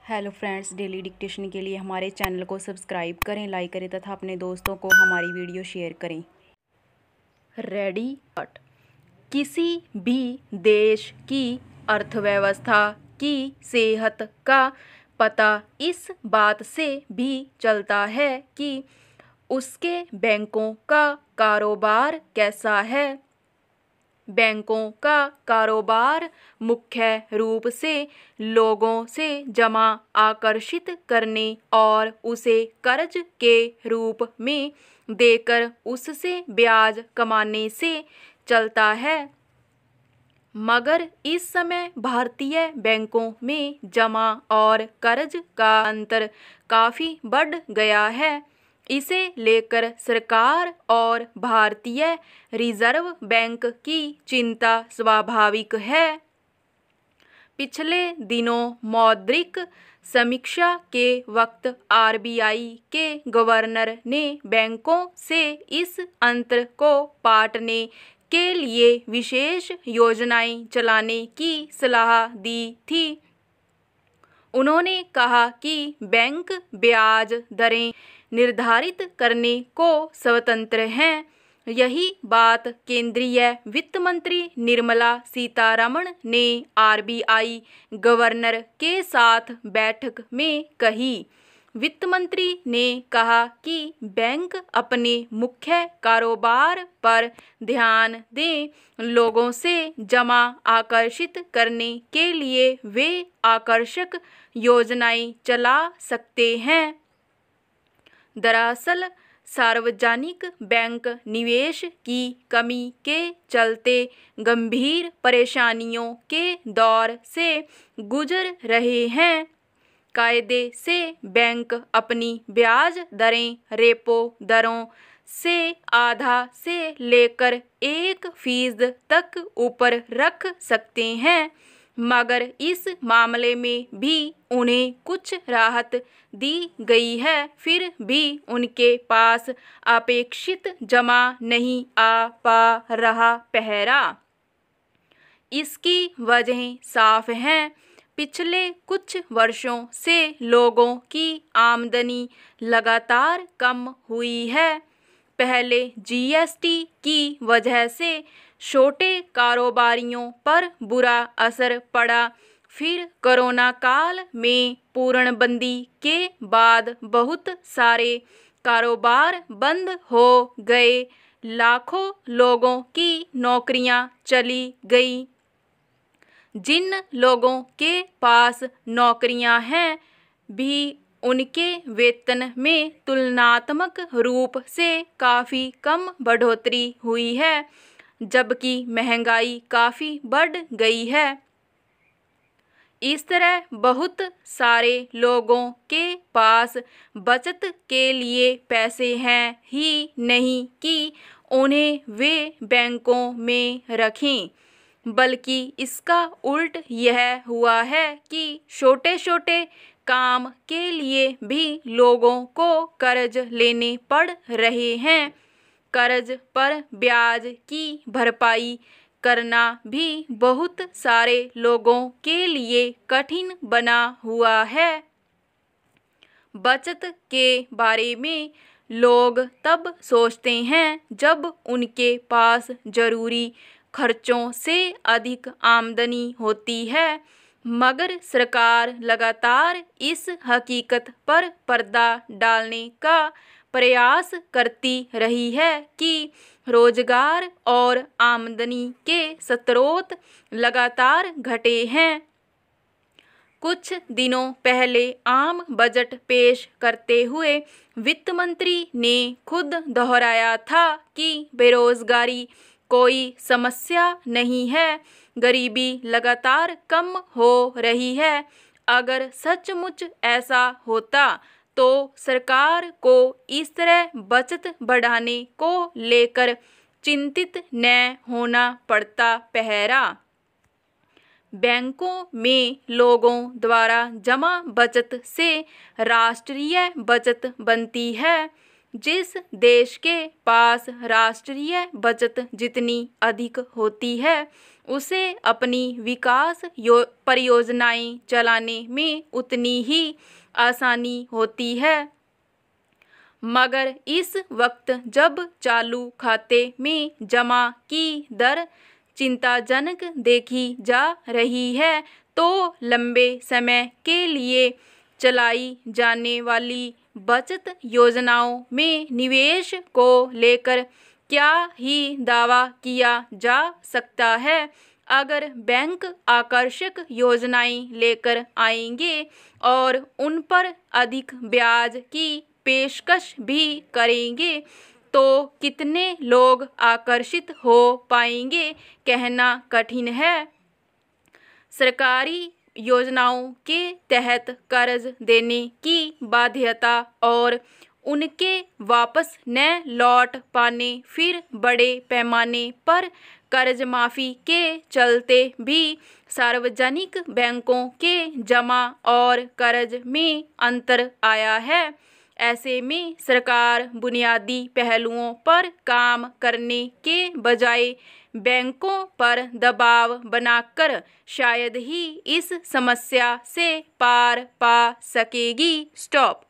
Hello friends, daily dictation के लिए हमारे चैनल को सब्सक्राइब करें, लाइक करें तथा अपने दोस्तों को हमारी वीडियो शेयर करें। रेडी बट किसी भी देश की अर्थव्यवस्था की सेहत का पता इस बात से भी चलता है कि उसके बैंकों का कारोबार कैसा है। बैंकों का कारोबार मुख्य रूप से लोगों से जमा आकर्षित करने और उसे कर्ज के रूप में देकर उससे ब्याज कमाने से चलता है। मगर इस समय भारतीय बैंकों में जमा और कर्ज का अंतर काफ़ी बढ़ गया है। इसे लेकर सरकार और भारतीय रिजर्व बैंक की चिंता स्वाभाविक है। पिछले दिनों मौद्रिक समीक्षा के वक्त आरबीआई के गवर्नर ने बैंकों से इस अंतर को पाटने के लिए विशेष योजनाएं चलाने की सलाह दी थी। उन्होंने कहा कि बैंक ब्याज दरें निर्धारित करने को स्वतंत्र हैं। यही बात केंद्रीय वित्त मंत्री निर्मला सीतारमण ने आरबीआई गवर्नर के साथ बैठक में कही। वित्त मंत्री ने कहा कि बैंक अपने मुख्य कारोबार पर ध्यान दें। लोगों से जमा आकर्षित करने के लिए वे आकर्षक योजनाएं चला सकते हैं। दरअसल सार्वजनिक बैंक निवेश की कमी के चलते गंभीर परेशानियों के दौर से गुजर रहे हैं। कायदे से बैंक अपनी ब्याज दरें रेपो दरों से आधा से लेकर 1% तक ऊपर रख सकते हैं, मगर इस मामले में भी उन्हें कुछ राहत दी गई है। फिर भी उनके पास अपेक्षित जमा नहीं आ पा रहा पहरा। इसकी वजह साफ है। पिछले कुछ वर्षों से लोगों की आमदनी लगातार कम हुई है। पहले जीएसटी की वजह से छोटे कारोबारियों पर बुरा असर पड़ा। फिर कोरोना काल में पूर्णबंदी के बाद बहुत सारे कारोबार बंद हो गए। लाखों लोगों की नौकरियां चली गई। जिन लोगों के पास नौकरियां हैं भी उनके वेतन में तुलनात्मक रूप से काफ़ी कम बढ़ोतरी हुई है, जबकि महंगाई काफ़ी बढ़ गई है। इस तरह बहुत सारे लोगों के पास बचत के लिए पैसे हैं ही नहीं कि उन्हें वे बैंकों में रखें, बल्कि इसका उल्ट यह हुआ है कि छोटे छोटे काम के लिए भी लोगों को कर्ज लेने पड़ रहे हैं। कर्ज पर ब्याज की भरपाई करना भी बहुत सारे लोगों के लिए कठिन बना हुआ है। बचत के बारे में लोग तब सोचते हैं जब उनके पास जरूरी खर्चों से अधिक आमदनी होती है, मगर सरकार लगातार इस हकीकत पर पर्दा डालने का प्रयास करती रही है कि रोजगार और आमदनी के स्रोत लगातार घटे हैं। कुछ दिनों पहले आम बजट पेश करते हुए वित्त मंत्री ने खुद दोहराया था कि बेरोजगारी कोई समस्या नहीं है, गरीबी लगातार कम हो रही है। अगर सचमुच ऐसा होता तो सरकार को इस तरह बचत बढ़ाने को लेकर चिंतित न होना पड़ता पहरा। बैंकों में लोगों द्वारा जमा बचत से राष्ट्रीय बचत बनती है। जिस देश के पास राष्ट्रीय बचत जितनी अधिक होती है उसे अपनी विकास परियोजनाएं चलाने में उतनी ही आसानी होती है। मगर इस वक्त जब चालू खाते में जमा की दर चिंताजनक देखी जा रही है तो लंबे समय के लिए चलाई जाने वाली बचत योजनाओं में निवेश को लेकर क्या ही दावा किया जा सकता है। अगर बैंक आकर्षक योजनाएं लेकर आएंगे और उन पर अधिक ब्याज की पेशकश भी करेंगे तो कितने लोग आकर्षित हो पाएंगे कहना कठिन है। सरकारी योजनाओं के तहत कर्ज देने की बाध्यता और उनके वापस न लौट पाने, फिर बड़े पैमाने पर कर्ज माफ़ी के चलते भी सार्वजनिक बैंकों के जमा और कर्ज में अंतर आया है। ऐसे में सरकार बुनियादी पहलुओं पर काम करने के बजाय बैंकों पर दबाव बनाकर शायद ही इस समस्या से पार पा सकेगी। स्टॉप।